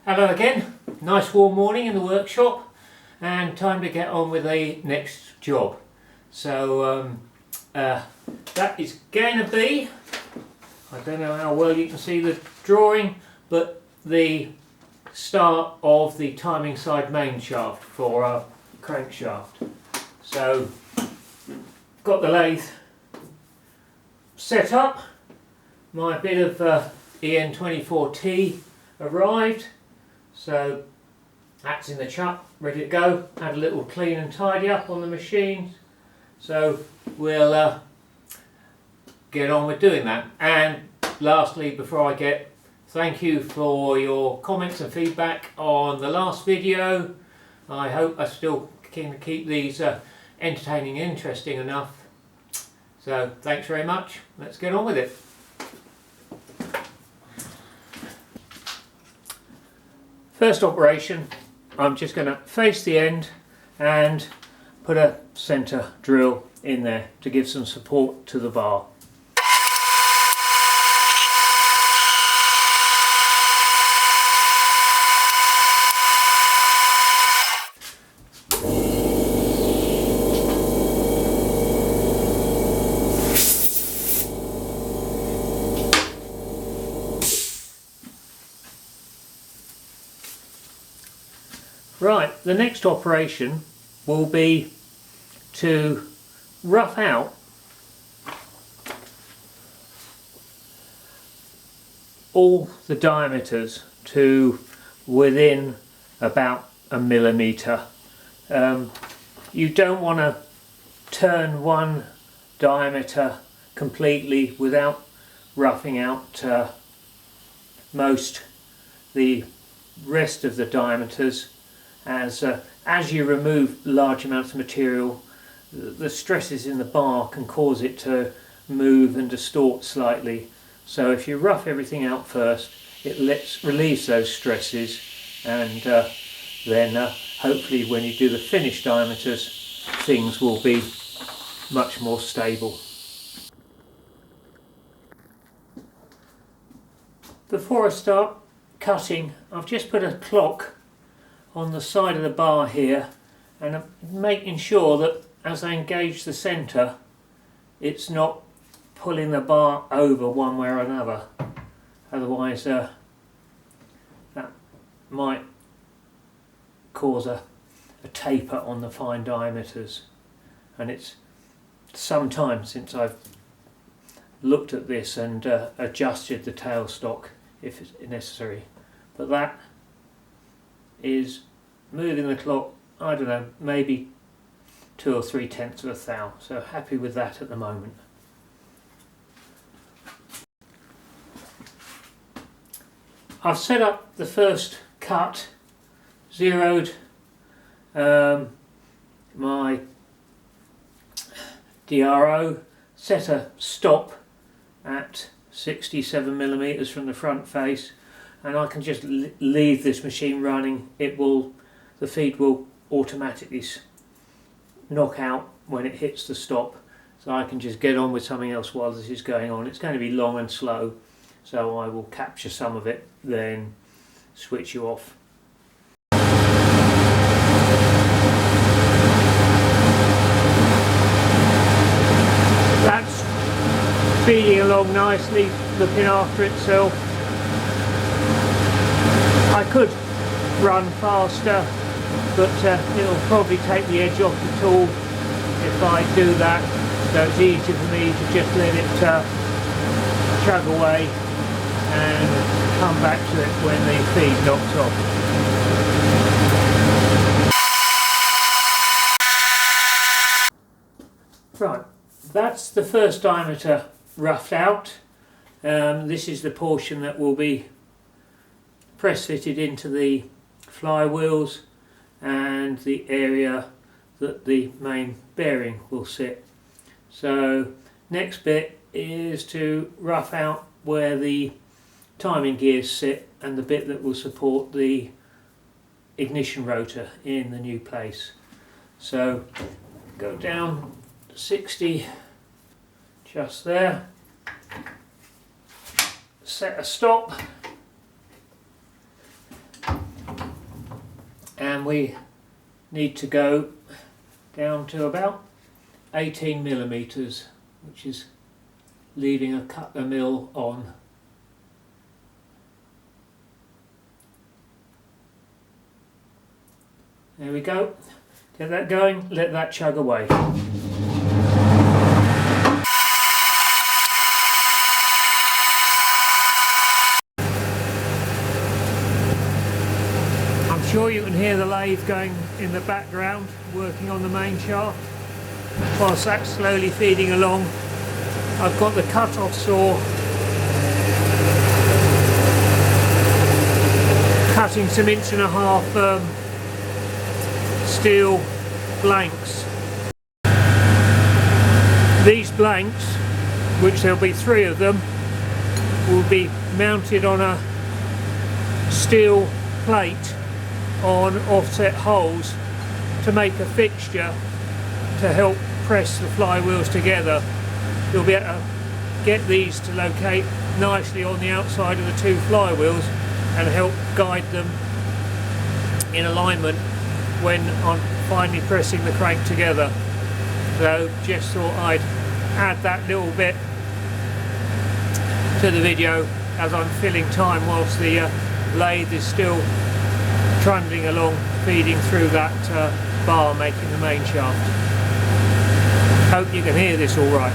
Hello again, nice warm morning in the workshop and time to get on with the next job. So that is going to be, I don't know how well you can see the drawing, but the start of the timing side main shaft for our crankshaft. So got the lathe set up, my bit of EN24T arrived. So that's in the chuck, ready to go. Had a little clean and tidy up on the machines. So we'll get on with doing that. And lastly, before I get, thank you for your comments and feedback on the last video. I hope I still can keep these entertaining and interesting enough. So thanks very much. Let's get on with it. First operation, I'm just going to face the end and put a centre drill in there to give some support to the bar. Right, the next operation will be to rough out all the diameters to within about a millimetre. You don't want to turn one diameter completely without roughing out the rest of the diameters. As you remove large amounts of material, the stresses in the bar can cause it to move and distort slightly. So if you rough everything out first, it relieves those stresses, and then hopefully when you do the finished diameters, things will be much more stable. Before I start cutting, I've just put a clock on the side of the bar here, and I'm making sure that as I engage the centre, it's not pulling the bar over one way or another. Otherwise that might cause a taper on the fine diameters, and it's some time since I've looked at this and adjusted the tailstock if it's necessary. But that is moving the clock, I don't know, maybe 2 or 3/10 of a thou. So happy with that at the moment. I've set up the first cut, zeroed my DRO, set a stop at 67mm from the front face, and I can just leave this machine running. The feed will automatically knock out when it hits the stop, so I can just get on with something else while this is going on. It's going to be long and slow, so I will capture some of it, then switch you off. That's feeding along nicely, looking after itself. I could run faster, but it'll probably take the edge off the tool if I do that, so it's easy for me to just let it chug away and come back to it when the feed knocks off. Right, that's the first diameter roughed out. This is the portion that will be press fitted into the flywheels and the area that the main bearing will sit. So next bit is to rough out where the timing gears sit and the bit that will support the ignition rotor in the new place. So go down to 60, just there, set a stop, we need to go down to about 18 millimeters, which is leaving a couple of mil on. There we go. Get that going, let that chug away. I'm sure you can hear the lathe going in the background, working on the main shaft. Whilst that's slowly feeding along, I've got the cut-off saw cutting some 1.5 inch steel blanks. These blanks, which there'll be 3 of them, will be mounted on a steel plate on offset holes to make a fixture to help press the flywheels together. You'll be able to get these to locate nicely on the outside of the 2 flywheels and help guide them in alignment when I'm finally pressing the crank together. So just thought I'd add that little bit to the video as I'm filling time whilst the lathe is still trundling along, feeding through that bar making the main shaft. Hope you can hear this all right.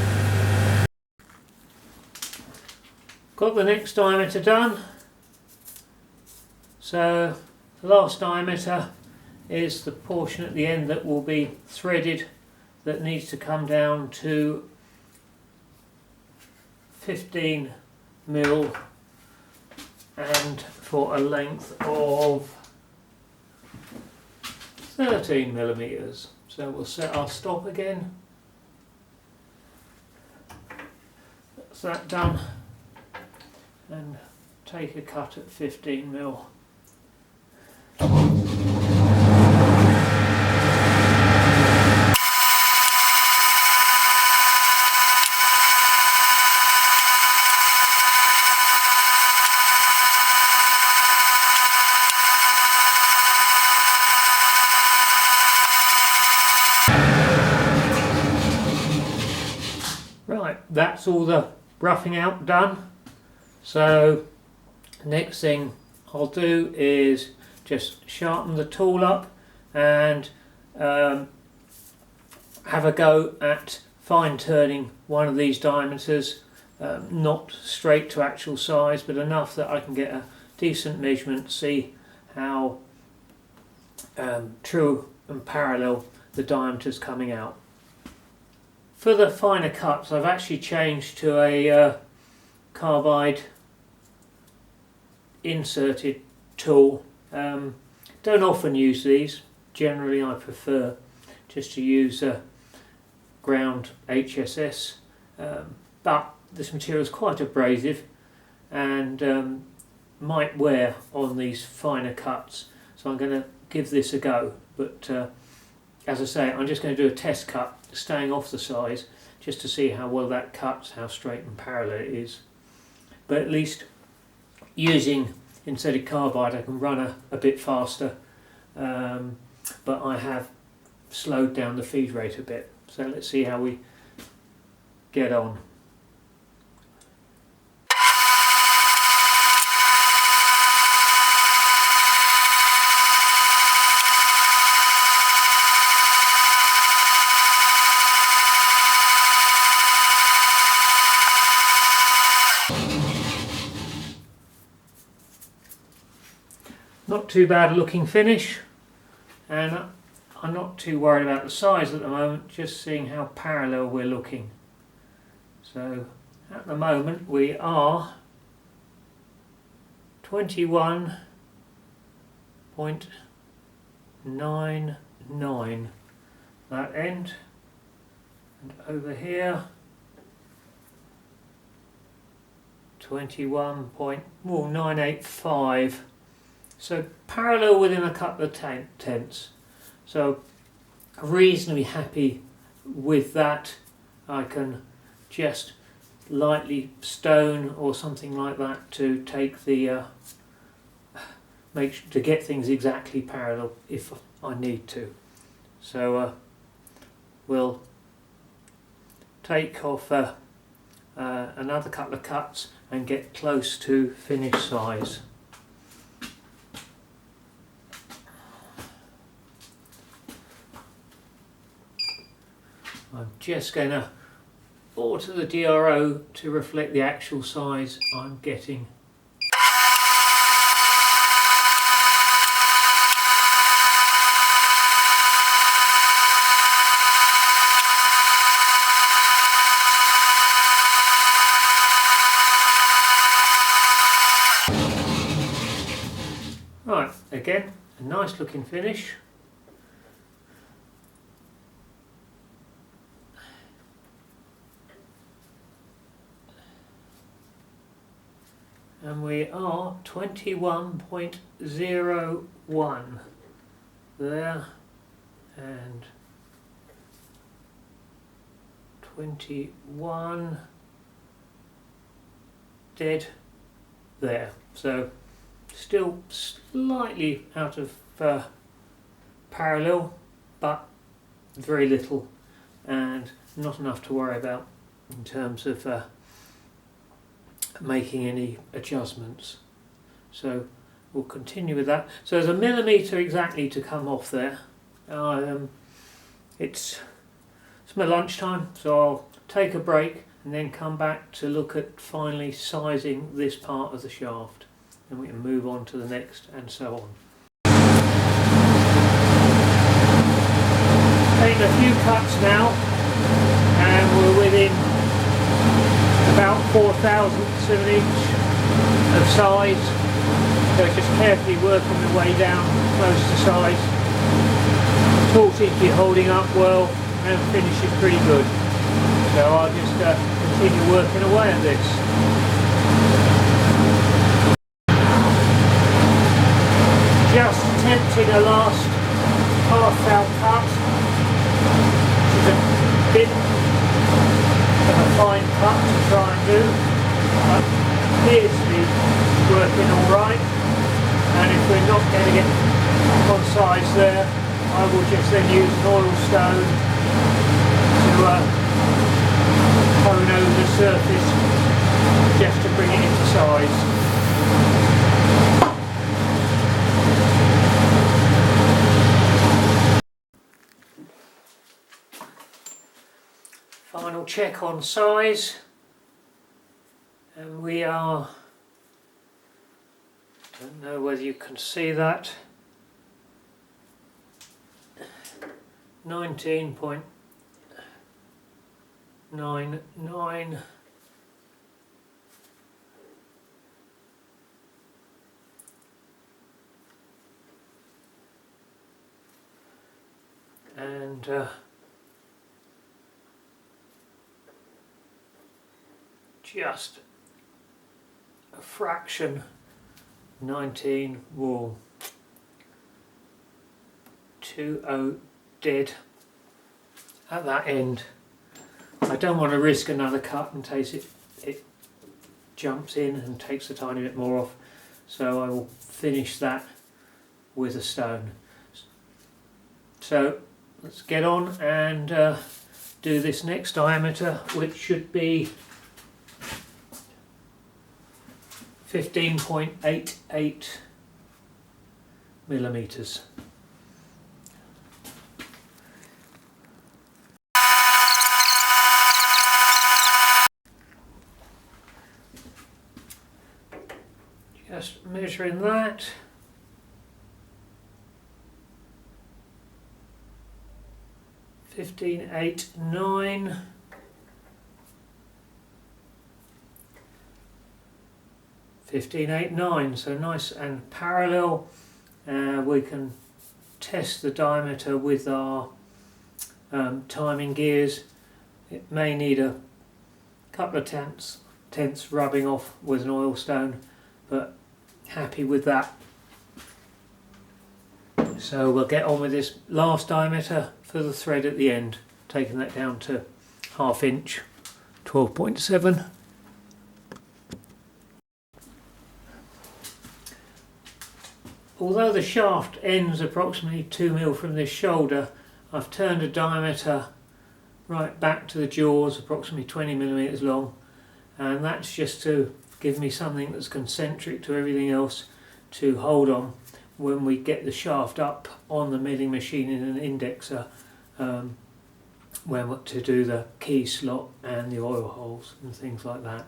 Got the next diameter done. So the last diameter is the portion at the end that will be threaded, that needs to come down to 15 mil and for a length of 13 millimeters. So we'll set our stop again. That's that done, and take a cut at 15 mil. Right, that's all the roughing out done. So next thing I'll do is just sharpen the tool up and have a go at fine turning one of these diameters, not straight to actual size, but enough that I can get a decent measurement, see how true and parallel the diameter's coming out. For the finer cuts, I've actually changed to a carbide inserted tool. Don't often use these. Generally I prefer just to use a ground HSS, but this material is quite abrasive and might wear on these finer cuts, so I'm going to give this a go. But as I say, I'm just going to do a test cut, staying off the size, just to see how well that cuts, how straight and parallel it is. But at least using inserted carbide I can run a bit faster, but I have slowed down the feed rate a bit. So let's see how we get on. Not too bad looking finish, and I'm not too worried about the size at the moment, just seeing how parallel we're looking. So at the moment we are 21.99 that end, and over here 21.985. So parallel within a couple of tenths. So reasonably happy with that. I can just lightly stone or something like that to take the to get things exactly parallel. If I need to. So we'll take off another couple of cuts and get close to finished size. I'm just going to alter the DRO to reflect the actual size I'm getting. Right, again, a nice looking finish. And we are 21.01 there, and 21 dead there. So still slightly out of parallel, but very little, and not enough to worry about in terms of making any adjustments. So we'll continue with that. So there's a millimetre exactly to come off there. It's my lunchtime, so I'll take a break and then come back to look at finally sizing this part of the shaft, and we can move on to the next and so on. Taking a few cuts now, and we're within about 4/1000ths of an inch of size, so just carefully working the way down close to size. Tool seems to be holding up well and finish is pretty good, so I'll just continue working away at this. Just attempting a last half-out cut, which is a bit of a fine cut to try and do, but appears to be working alright, and if we're not getting it on size there, I will just then use an oil stone to hone over the surface just to bring it into size. Final check on size, and we are, don't know whether you can see that, 19.99, and just a fraction, 19 wool, 20 dead at that end. I don't want to risk another cut in case it jumps in and takes a tiny bit more off, so I will finish that with a stone. So let's get on and do this next diameter, which should be 15.88 millimeters. Just measuring that. $15.89. $15.89, so nice and parallel. We can test the diameter with our timing gears. It may need a couple of tenths rubbing off with an oil stone, but happy with that. So we'll get on with this last diameter for the thread at the end, taking that down to 1/2 inch, 12.7. although the shaft ends approximately 2mm from this shoulder, I've turned a diameter right back to the jaws, approximately 20mm long, and that's just to give me something that's concentric to everything else to hold on when we get the shaft up on the milling machine in an indexer, when to do the key slot and the oil holes and things like that.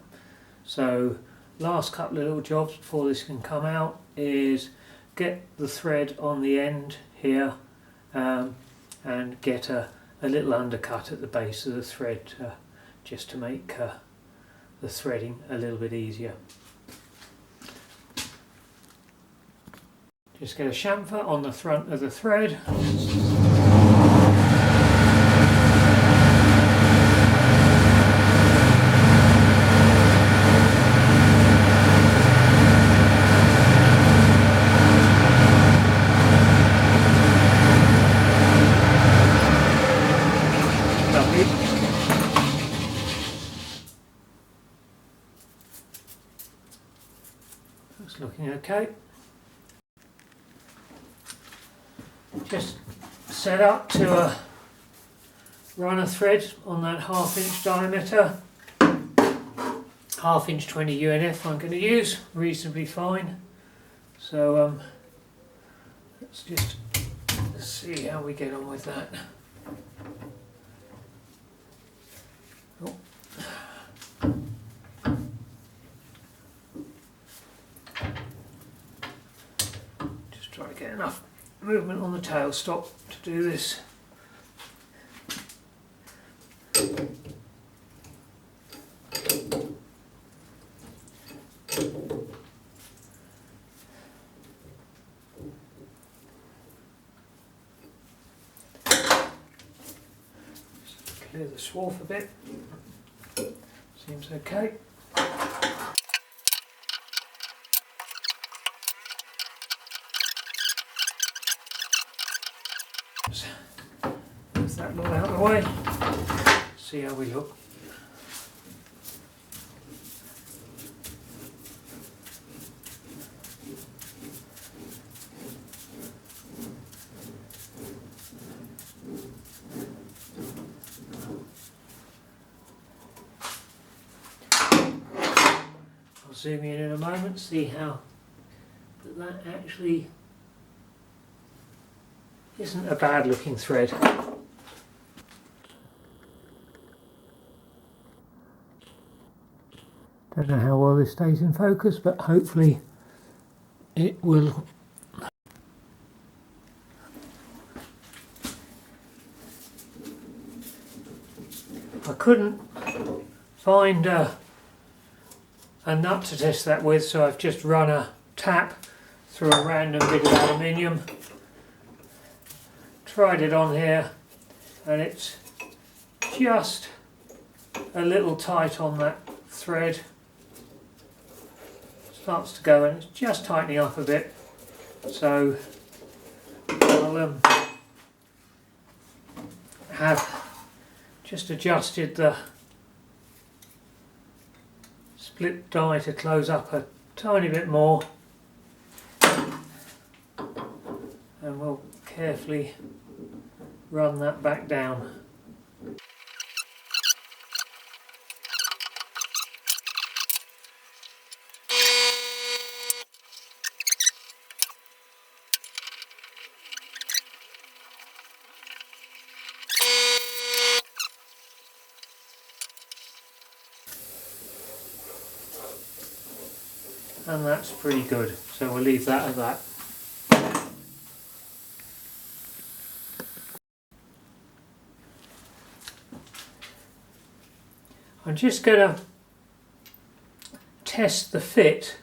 So last couple of little jobs before this can come out is get the thread on the end here, and get a little undercut at the base of the thread, just to make the threading a little bit easier. Just get a chamfer on the front of the thread. That's looking okay. Just set up to run a thread on that 1/2 inch diameter, 1/2 inch 20 UNF I'm going to use, reasonably fine. So let's just see how we get on with that. Oh. Just try to get enough movement on the tailstop to do this. Just clear the swarf a bit. Seems okay. Move that lot out of the way. See how we look. I'll zoom in a moment, see how that actually isn't a bad looking thread. Don't know how well this stays in focus, but hopefully it will. I couldn't find a nut to test that with, so I've just run a tap through a random bit of aluminium. Tried it on here and it's just a little tight on that thread. Starts to go and it's just tightening up a bit, so I'll have just adjusted the split die to close up a tiny bit more, and we'll carefully run that back down. And that's pretty good, so we'll leave that at that. I'm just going to test the fit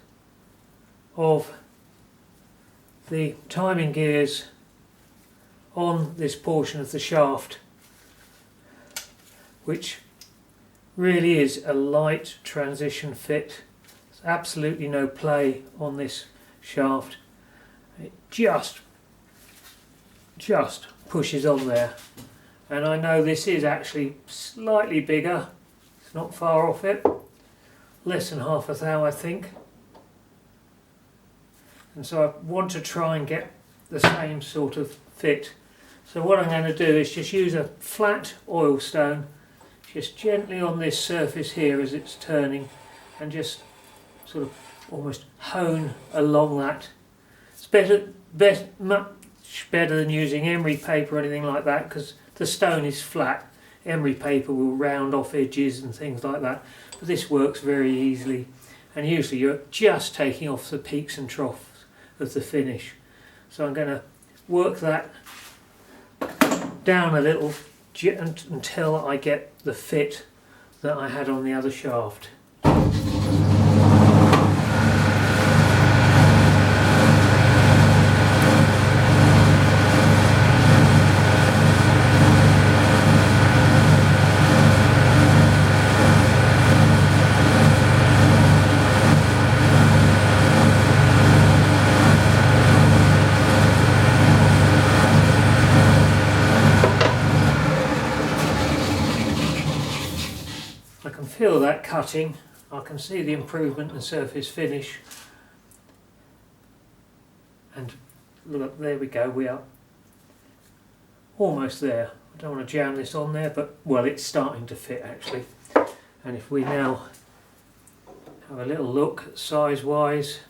of the timing gears on this portion of the shaft, which really is a light transition fit. There's absolutely no play on this shaft. It just pushes on there, and I know this is actually slightly bigger. It's not far off it, less than half a thou I think, and so I want to try and get the same sort of fit. So what I'm going to do is just use a flat oil stone just gently on this surface here as it's turning, and just sort of almost hone along that. It's much better than using emery paper or anything like that, because the stone is flat. Emery paper will round off edges and things like that, but this works very easily, and usually you're just taking off the peaks and troughs of the finish. So I'm going to work that down a little until I get the fit that I had on the other shaft. Feel that cutting, I can see the improvement in surface finish, and look, there we go, we are almost there. I don't want to jam this on there, but well, it's starting to fit actually. And if we now have a little look size wise,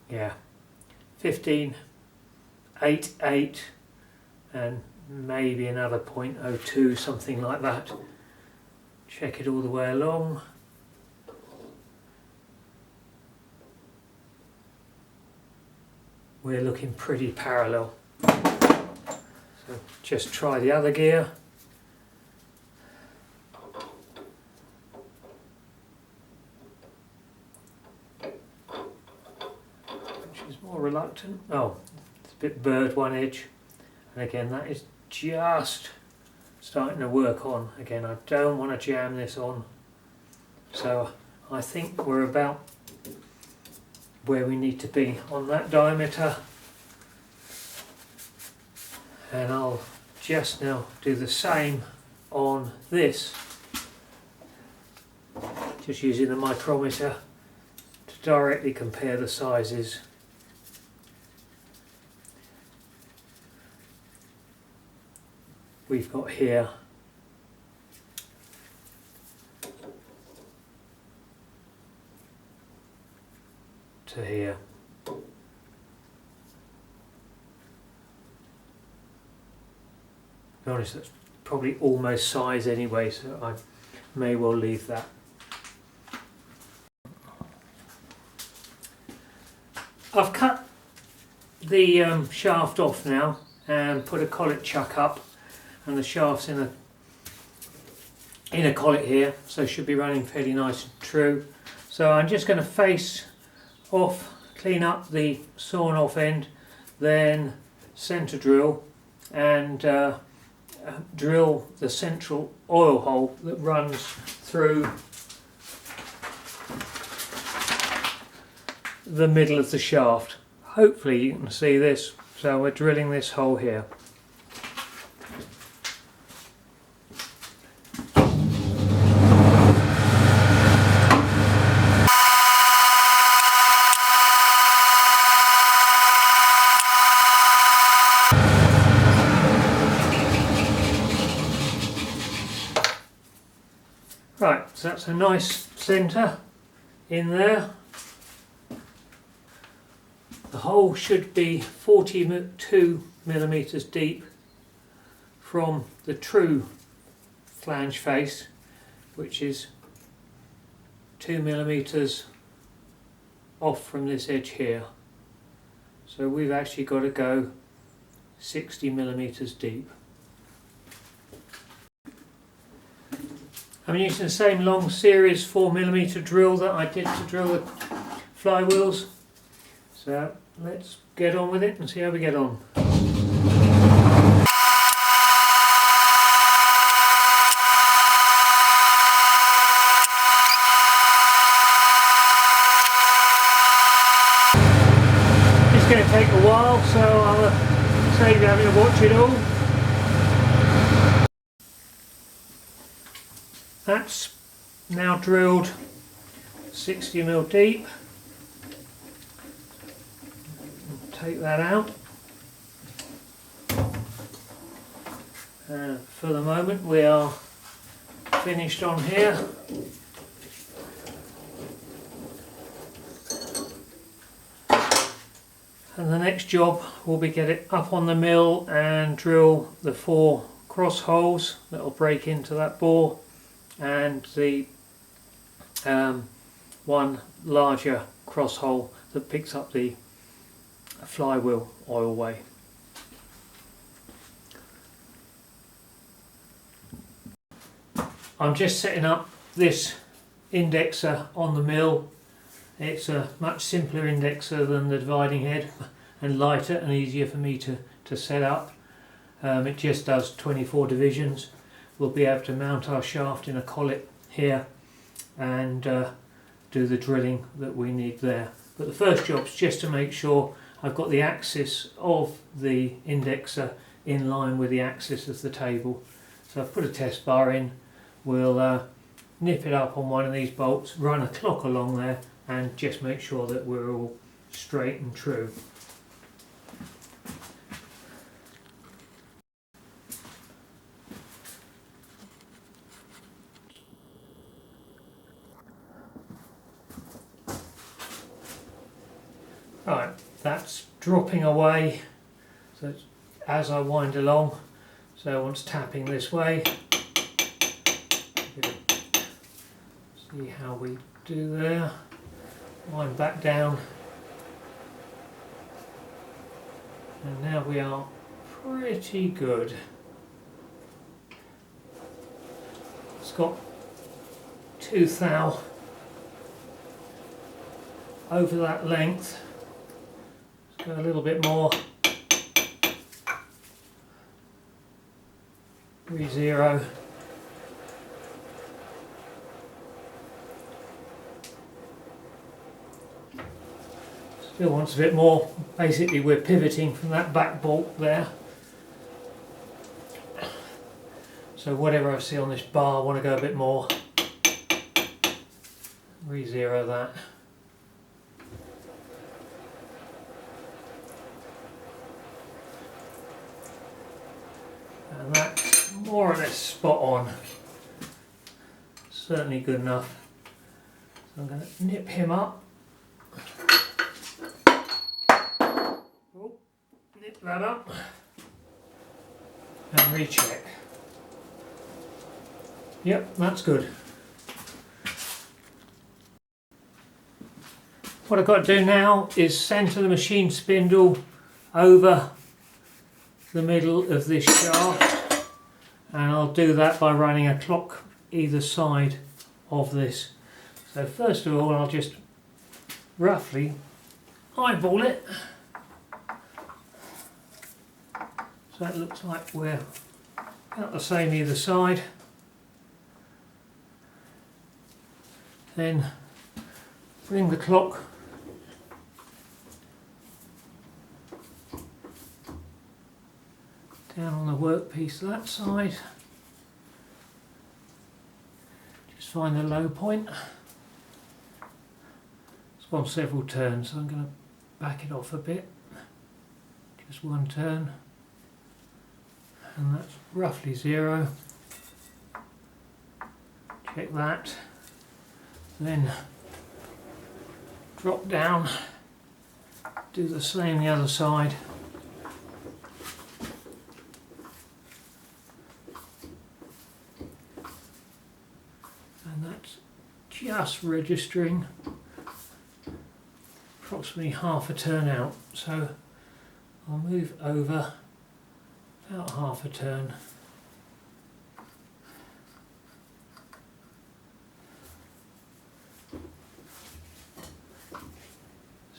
yeah, 15.88 and maybe another 0.02, something like that. Check it all the way along. We're looking pretty parallel. So just try the other gear. Which is more reluctant. Oh, it's a bit burred one edge. And again, that is just starting to work on. Again, I don't want to jam this on. So I think we're about where we need to be on that diameter, and I'll just now do the same on this, just using the micrometer to directly compare the sizes. We've got here to here. To be honest, that's probably almost size anyway, so I may well leave that. I've cut the shaft off now and put a collet chuck up, and the shaft's in a collet here, so it should be running fairly nice and true. So I'm just going to face off, clean up the sawn off end, then centre drill and drill the central oil hole that runs through the middle of the shaft. Hopefully you can see this. So we're drilling this hole here. Right, so that's a nice centre in there. The hole should be 42 millimeters deep from the true flange face, which is 2 millimeters off from this edge here. So we've actually got to go 60 millimeters deep. I'm using the same long series 4mm drill that I did to drill the flywheels. So let's get on with it and see how we get on. It's going to take a while, so I'll save you having to watch it all. that's now drilled 60mm deep. Take that out. For the moment we are finished on here. And the next job will be get it up on the mill and drill the 4 cross holes that will break into that bore, and the one larger cross hole that picks up the flywheel oil way. I'm just setting up this indexer on the mill. It's a much simpler indexer than the dividing head, and lighter and easier for me to set up. It just does 24 divisions. We'll be able to mount our shaft in a collet here and do the drilling that we need there. But the first job is just to make sure I've got the axis of the indexer in line with the axis of the table. So I've put a test bar in. We'll nip it up on one of these bolts, run a clock along there, and just make sure that we're all straight and true. Right, that's dropping away, so it's, as I wind along, so once tapping this way, see how we do there, wind back down, and now we are pretty good. It's got 2 thou over that length. Go a little bit more. Re-zero. Still wants a bit more. Basically we're pivoting from that back bolt there. So whatever I see on this bar, I want to go a bit more. Re-zero that. And that's more or less spot on. Certainly good enough. So I'm going to nip him up. Oh, nip that up. And recheck. Yep, that's good. What I've got to do now is centre the machine spindle over the middle of this shaft, and I'll do that by running a clock either side of this. So first of all, I'll just roughly eyeball it, so it looks like we're about the same either side. Then bring the clock down on the workpiece that side. Just find the low point. It's gone several turns, so I'm going to back it off a bit. Just one turn. And that's roughly 0. Check that. Then drop down. Do the same the other side. Just registering approximately half a turn out, so I'll move over about half a turn.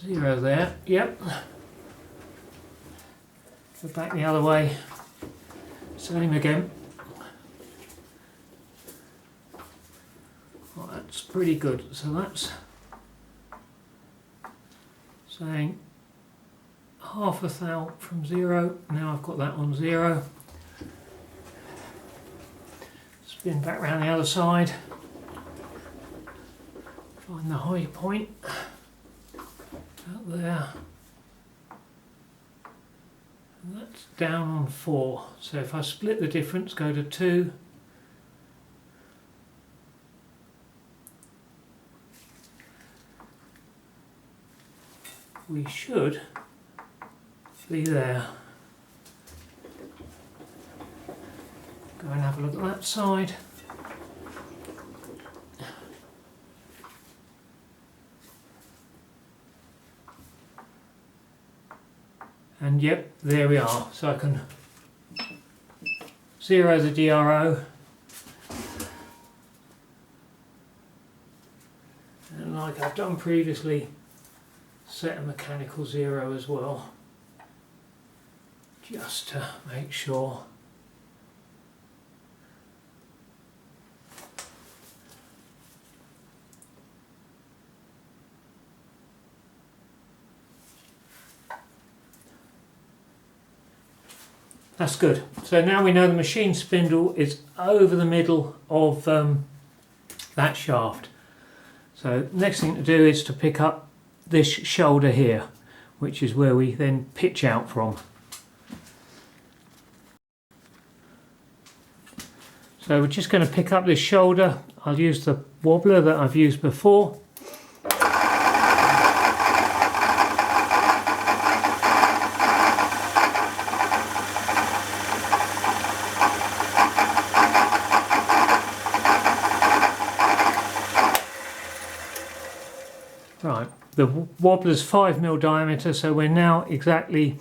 Zero there, yep. Go back the other way, same again. That's pretty good. So that's saying half a thou from 0. Now I've got that on 0. Let's Spin back round the other side. Find the high point. Out there. And that's down on 4. So if I split the difference, go to 2. We should be there. Go and have a look at that side. And yep, there we are. So I can zero the DRO. And like I've done previously, set a mechanical 0 as well, just to make sure. That's good. So now we know the machine spindle is over the middle of that shaft. So next thing to do is to pick up this shoulder here, which is where we then pitch out from. So we're just going to pick up this shoulder. I'll use the wobbler that I've used before. Right, the wobbler's 5mm diameter, so we're now exactly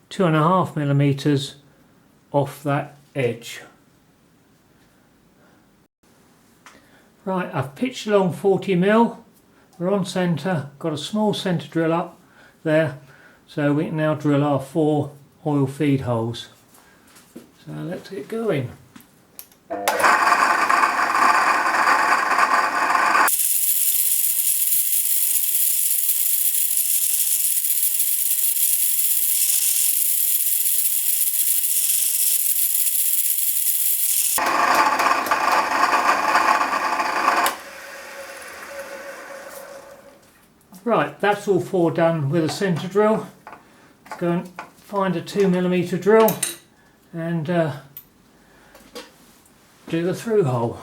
2.5mm off that edge. Right, I've pitched along 40mm, we're on centre, got a small centre drill up there, so we can now drill our 4 oil feed holes. So let's get going. Right, that's all 4 done with a centre drill. Let's go and find a 2mm drill and do the through hole.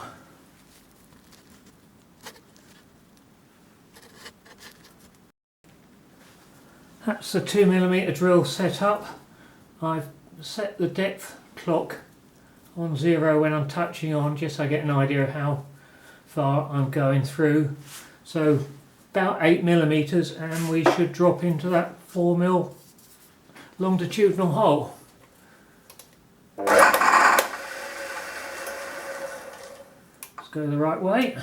That's the 2mm drill set up. I've set the depth clock on 0 when I'm touching on, just so I get an idea of how far I'm going through. So about 8mm, and we should drop into that 4mm longitudinal hole. Let's go the right way.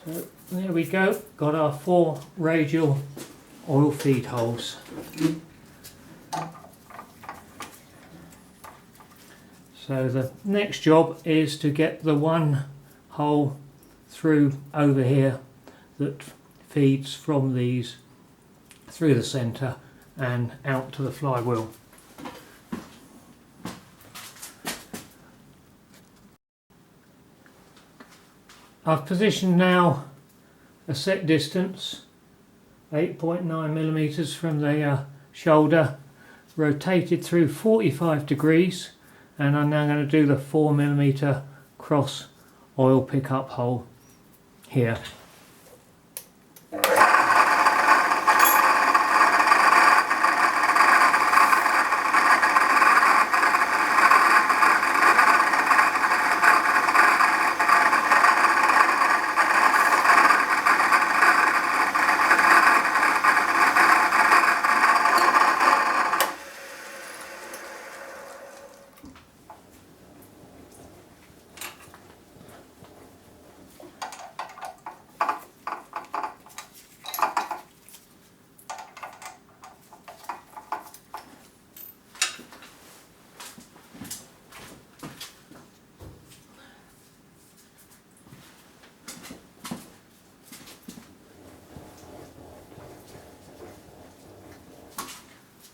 So there we go, got our 4 radial oil feed holes. So the next job is to get the one hole through over here that feeds from these through the centre and out to the flywheel. I've positioned now a set distance, 8.9mm from the shoulder, rotated through 45 degrees, and I'm now going to do the 4mm cross oil pickup hole here.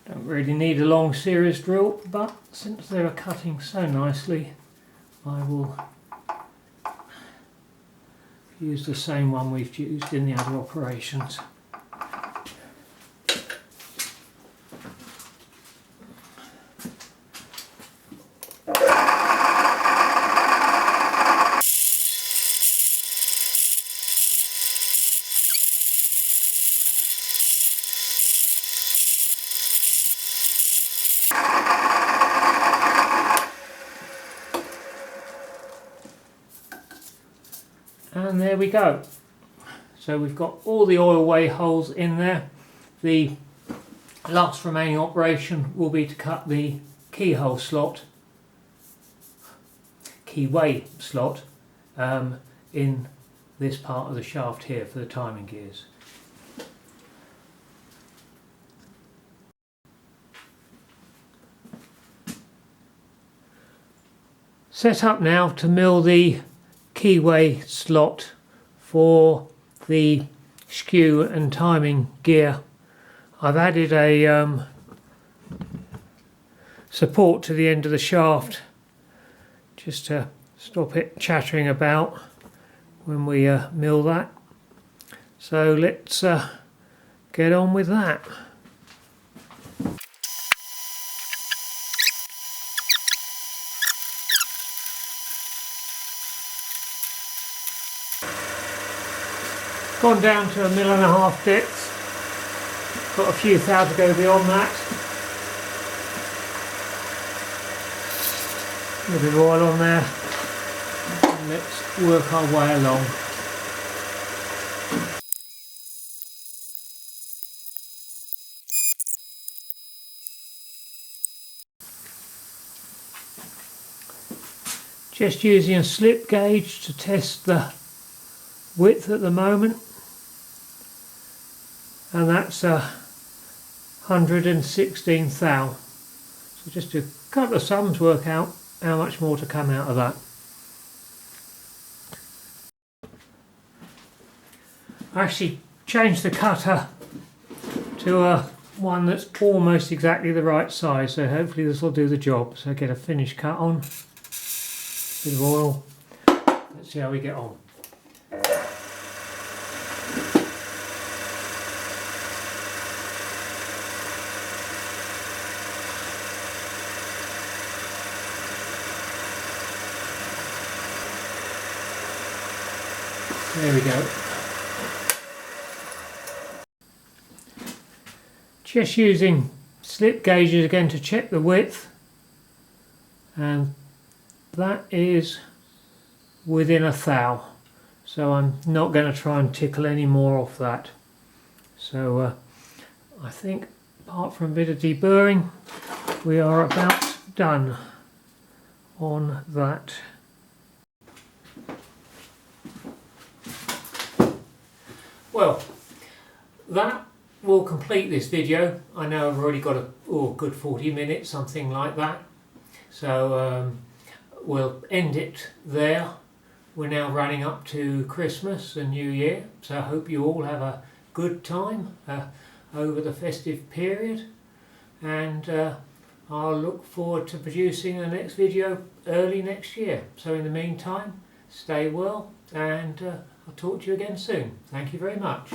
Don't really need a long series drill, but since they are cutting so nicely, I will use the same one we've used in the other operations. And there we go. So we've got all the oil way holes in there. The last remaining operation will be to cut the keyhole slot, keyway slot, in this part of the shaft here for the timing gears. Set up now to mill the keyway slot for the skew and timing gear. I've added a support to the end of the shaft just to stop it chattering about when we mill that. So let's get on with that. Gone down to 1.5 mil bits. Got a few thou to go beyond that. A little bit of oil on there. And let's work our way along. Just using a slip gauge to test the width at the moment, and that's 116 thou. So just a couple of sums, work out how much more to come out of that. I actually changed the cutter to one that's almost exactly the right size, so hopefully this will do the job. So get a finished cut on, bit of oil, let's see how we get on. There we go. Just using slip gauges again to check the width, and that is within 1 thou, so I'm not going to try and tickle any more off that. So I think apart from a bit of deburring, we are about done on that. Well, that will complete this video. I know I've already got a good 40 minutes, something like that. So we'll end it there. We're now running up to Christmas and New Year, so I hope you all have a good time over the festive period, and I'll look forward to producing the next video early next year. So in the meantime, stay well, and I'll talk to you again soon. Thank you very much.